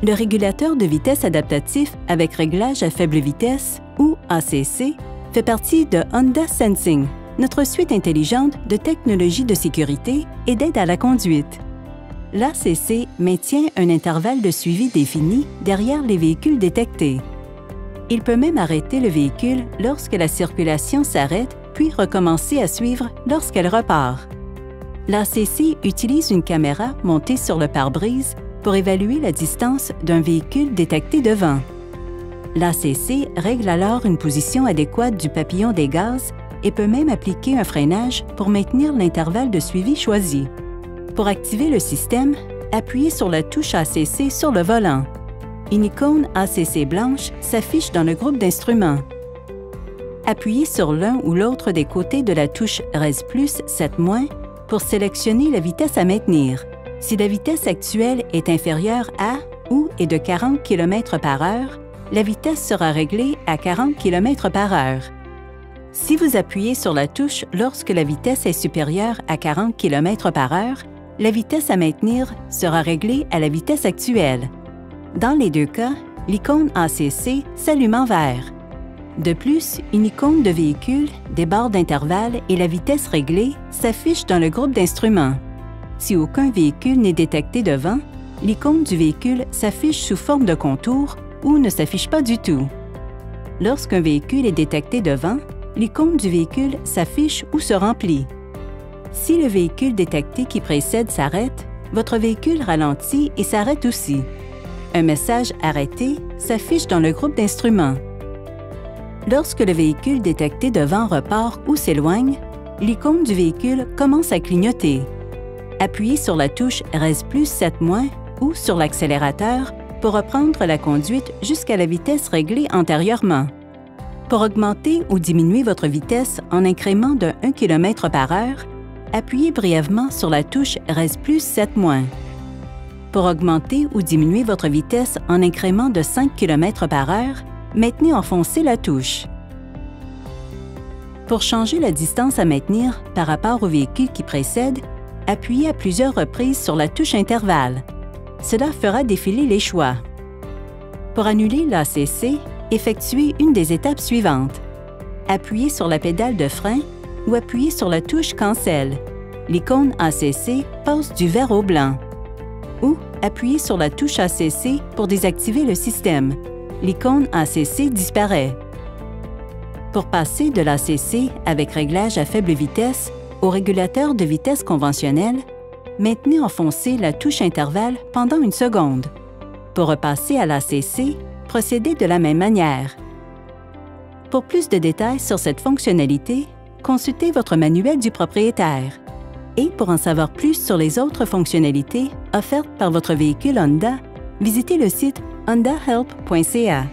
Le régulateur de vitesse adaptatif avec réglage à faible vitesse, ou ACC, fait partie de Honda Sensing, notre suite intelligente de technologies de sécurité et d'aide à la conduite. L'ACC maintient un intervalle de suivi défini derrière les véhicules détectés. Il peut même arrêter le véhicule lorsque la circulation s'arrête, puis recommencer à suivre lorsqu'elle repart. L'ACC utilise une caméra montée sur le pare-brise pour évaluer la distance d'un véhicule détecté devant. L'ACC règle alors une position adéquate du papillon des gaz et peut même appliquer un freinage pour maintenir l'intervalle de suivi choisi. Pour activer le système, appuyez sur la touche ACC sur le volant. Une icône ACC blanche s'affiche dans le groupe d'instruments. Appuyez sur l'un ou l'autre des côtés de la touche RES+, 7- pour sélectionner la vitesse à maintenir. Si la vitesse actuelle est inférieure à ou est de 40 km/h, la vitesse sera réglée à 40 km/h. Si vous appuyez sur la touche lorsque la vitesse est supérieure à 40 km/h, la vitesse à maintenir sera réglée à la vitesse actuelle. Dans les deux cas, l'icône ACC s'allume en vert. De plus, une icône de véhicule, des barres d'intervalle et la vitesse réglée s'affichent dans le groupe d'instruments. Si aucun véhicule n'est détecté devant, l'icône du véhicule s'affiche sous forme de contour ou ne s'affiche pas du tout. Lorsqu'un véhicule est détecté devant, l'icône du véhicule s'affiche ou se remplit. Si le véhicule détecté qui précède s'arrête, votre véhicule ralentit et s'arrête aussi. Un message « Arrêté » s'affiche dans le groupe d'instruments. Lorsque le véhicule détecté devant repart ou s'éloigne, l'icône du véhicule commence à clignoter. Appuyez sur la touche RES+, 7- ou sur l'accélérateur pour reprendre la conduite jusqu'à la vitesse réglée antérieurement. Pour augmenter ou diminuer votre vitesse en incrément de 1 km/h, appuyez brièvement sur la touche RES+, 7-. Pour augmenter ou diminuer votre vitesse en incrément de 5 km/h, maintenez enfoncée la touche. Pour changer la distance à maintenir par rapport au véhicule qui précède, appuyez à plusieurs reprises sur la touche intervalle. Cela fera défiler les choix. Pour annuler l'ACC, effectuez une des étapes suivantes. Appuyez sur la pédale de frein ou appuyez sur la touche Cancel. L'icône ACC passe du vert au blanc. Ou appuyez sur la touche ACC pour désactiver le système. L'icône ACC disparaît. Pour passer de l'ACC avec réglage à faible vitesse au régulateur de vitesse conventionnel, maintenez enfoncée la touche intervalle pendant 1 seconde. Pour repasser à l'ACC, procédez de la même manière. Pour plus de détails sur cette fonctionnalité, consultez votre manuel du propriétaire. Et pour en savoir plus sur les autres fonctionnalités offertes par votre véhicule Honda, visitez le site hondahelp.ca.